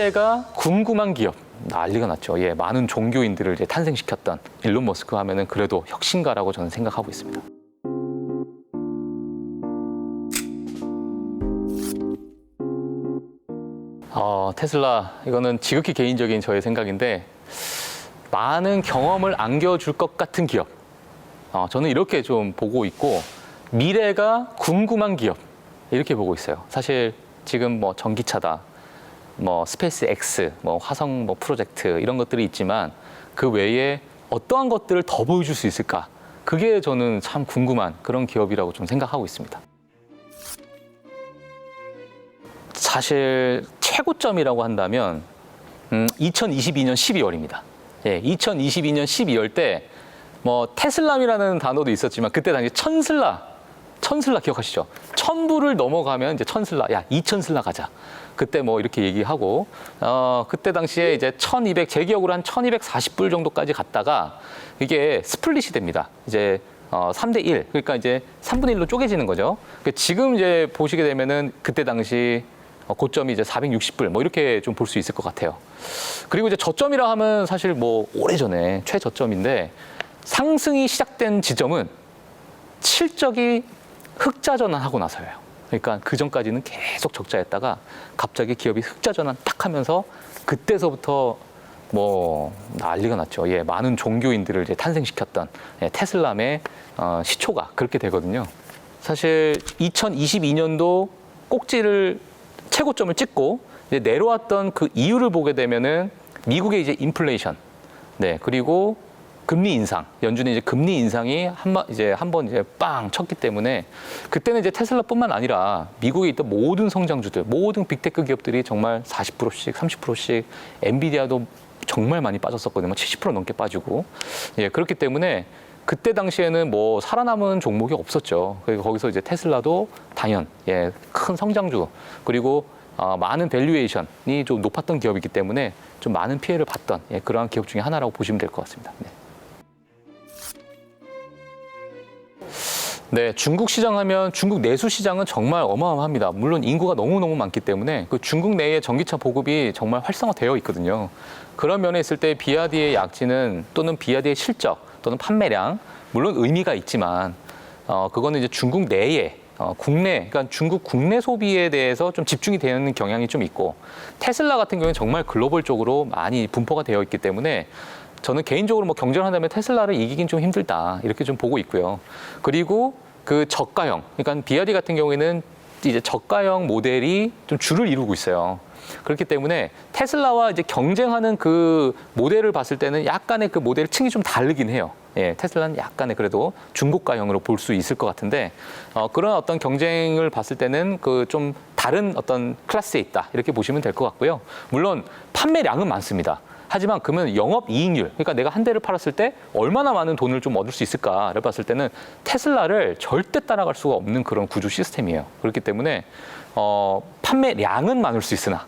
미래가 궁금한 기업. 난리가 났죠. 예, 많은 종교인들을 이제 탄생시켰던 일론 머스크 하면은 그래도 혁신가라고 저는 생각하고 있습니다. 테슬라, 이거는 지극히 개인적인 저의 생각인데 많은 경험을 안겨줄 것 같은 기업. 저는 이렇게 좀 보고 있고 미래가 궁금한 기업 이렇게 보고 있어요. 사실 지금 뭐 전기차다, 뭐 스페이스 X, 뭐 화성 뭐 프로젝트 이런 것들이 있지만 그 외에 어떠한 것들을 더 보여줄 수 있을까? 그게 저는 참 궁금한 그런 기업이라고 좀 생각하고 있습니다. 사실 최고점이라고 한다면 2022년 12월입니다. 예, 2022년 12월 때 뭐 테슬라라는 단어도 있었지만 그때 당시 천슬라 기억하시죠? 1000불을 넘어가면 이제 천슬라, 야 2000슬라 가자. 그때 뭐 이렇게 얘기하고 그때 당시에 이제 제 기억으로 한 1240불 정도까지 갔다가 이게 스플릿이 됩니다. 이제 3대 1, 그러니까 이제 3분의 1로 쪼개지는 거죠. 지금 이제 보시게 되면은 그때 당시 고점이 이제 460불 뭐 이렇게 좀 볼 수 있을 것 같아요. 그리고 이제 저점이라 하면 사실 뭐 오래전에 최저점인데 상승이 시작된 지점은 실적이 흑자 전환하고 나서예요. 그러니까 그 전까지는 계속 적자였다가 갑자기 기업이 흑자 전환 딱 하면서 그때서부터 뭐 난리가 났죠. 예, 많은 종교인들을 이제 탄생시켰던 테슬라의 시초가 그렇게 되거든요. 사실 2022년도 꼭지를 최고점을 찍고 이제 내려왔던 그 이유를 보게 되면은 미국의 이제 인플레이션, 네, 그리고 금리 인상, 연준의 이제 금리 인상이 한 번 이제 빵 쳤기 때문에 그때는 이제 테슬라뿐만 아니라 미국에 있던 모든 성장주들, 모든 빅테크 기업들이 정말 40%씩, 30%씩, 엔비디아도 정말 많이 빠졌었거든요. 70% 넘게 빠지고. 예, 그렇기 때문에 그때 당시에는 뭐 살아남은 종목이 없었죠. 그래서 거기서 이제 테슬라도 단연, 예, 큰 성장주, 그리고 많은 밸류에이션이 좀 높았던 기업이기 때문에 좀 많은 피해를 봤던 그러한 기업 중에 하나라고 보시면 될 것 같습니다. 네. 네, 중국 시장 하면 중국 내수 시장은 정말 어마어마합니다. 물론 인구가 너무너무 많기 때문에 그 중국 내에 전기차 보급이 정말 활성화되어 있거든요. 그런 면에 있을 때 비아디의 약진은 또는 비아디의 실적 또는 판매량, 물론 의미가 있지만 그거는 이제 중국 내에 국내, 그러니까 중국 국내 소비에 대해서 좀 집중이 되는 경향이 좀 있고 테슬라 같은 경우는 정말 글로벌적으로 많이 분포가 되어 있기 때문에 저는 개인적으로 뭐 경쟁을 한다면 테슬라를 이기긴 좀 힘들다 이렇게 좀 보고 있고요. 그리고 그 저가형, 그러니까 비아디 같은 경우에는 이제 저가형 모델이 좀 주를 이루고 있어요. 그렇기 때문에 테슬라와 이제 경쟁하는 그 모델을 봤을 때는 약간의 그 모델 층이 좀 다르긴 해요. 예, 테슬라는 약간의 그래도 중고가형으로 볼 수 있을 것 같은데 그런 어떤 경쟁을 봤을 때는 그 좀 다른 어떤 클래스에 있다 이렇게 보시면 될 것 같고요. 물론 판매량은 많습니다. 하지만 그러면 영업이익률, 그러니까 내가 한 대를 팔았을 때 얼마나 많은 돈을 좀 얻을 수 있을까를 봤을 때는 테슬라를 절대 따라갈 수가 없는 그런 구조 시스템이에요. 그렇기 때문에 판매량은 많을 수 있으나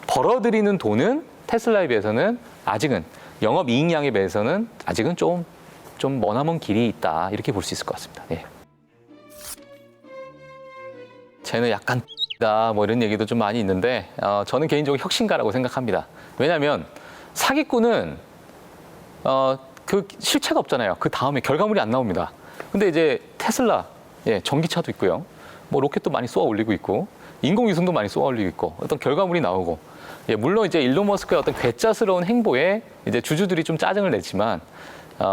벌어들이는 돈은 테슬라에 비해서는 아직은 영업이익량에 비해서는 아직은 좀 머나먼 길이 있다 이렇게 볼 수 있을 것 같습니다. 예. 쟤는 약간 뭐 이런 얘기도 좀 많이 있는데 저는 개인적으로 혁신가라고 생각합니다. 왜냐하면 사기꾼은 그 실체가 없잖아요. 그 다음에 결과물이 안 나옵니다. 근데 이제 테슬라, 예, 전기차도 있고요. 뭐 로켓도 많이 쏘아 올리고 있고 인공위성도 많이 쏘아 올리고 있고 어떤 결과물이 나오고, 예, 물론 이제 일론 머스크의 어떤 괴짜스러운 행보에 이제 주주들이 좀 짜증을 냈지만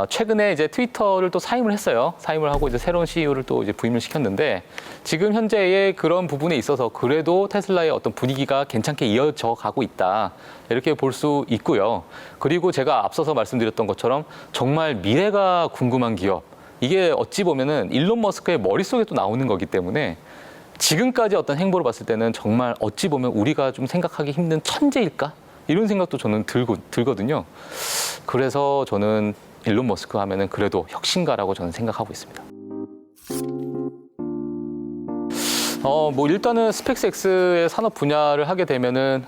최근에 이제 트위터를 또 사임을 했어요. 사임을 하고 이제 새로운 CEO를 또 이제 부임을 시켰는데 지금 현재의 그런 부분에 있어서 그래도 테슬라의 어떤 분위기가 괜찮게 이어져 가고 있다. 이렇게 볼 수 있고요. 그리고 제가 앞서서 말씀드렸던 것처럼 정말 미래가 궁금한 기업. 이게 어찌 보면은 일론 머스크의 머릿속에 또 나오는 거기 때문에 지금까지 어떤 행보를 봤을 때는 정말 어찌 보면 우리가 좀 생각하기 힘든 천재일까? 이런 생각도 저는 들거든요. 그래서 저는 일론 머스크 하면은 그래도 혁신가라고 저는 생각하고 있습니다. 뭐 일단은 스페이스X의 산업 분야를 하게 되면은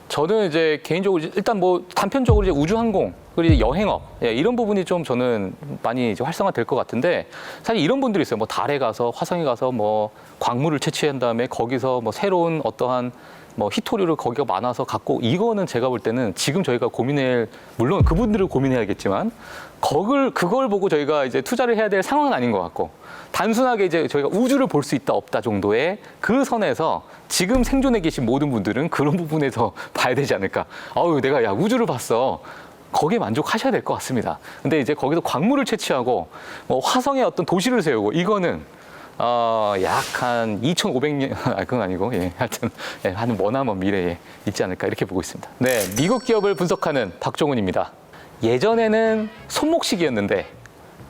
저는 이제 개인적으로 일단 뭐 단편적으로 이제 우주항공 그리고 여행업, 예, 이런 부분이 좀 저는 많이 이제 활성화될 것 같은데 사실 이런 분들이 있어요. 뭐 달에 가서 화성에 가서 뭐 광물을 채취한 다음에 거기서 뭐 새로운 어떠한 뭐 히토류를 거기가 많아서 갖고 이거는 제가 볼 때는 지금 저희가 고민할 물론 그분들을 고민해야겠지만 그걸 보고 저희가 이제 투자를 해야 될 상황은 아닌 것 같고 단순하게 이제 저희가 우주를 볼 수 있다 없다 정도의 그 선에서 지금 생존해 계신 모든 분들은 그런 부분에서 봐야 되지 않을까. 아유 내가 야 우주를 봤어. 거기에 만족하셔야 될 것 같습니다. 근데 이제 거기서 광물을 채취하고 뭐 화성에 어떤 도시를 세우고 이거는 약 한 2,500년, 그건 아니고, 예, 하여튼, 예, 한 머나먼 미래에 있지 않을까, 이렇게 보고 있습니다. 네, 미국 기업을 분석하는 박종훈입니다. 예전에는 손목시기였는데,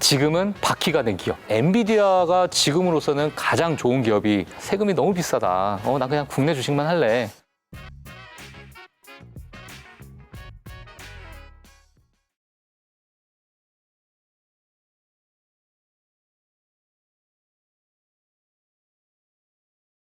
지금은 바퀴가 된 기업. 엔비디아가 지금으로서는 가장 좋은 기업이 세금이 너무 비싸다. 나 그냥 국내 주식만 할래.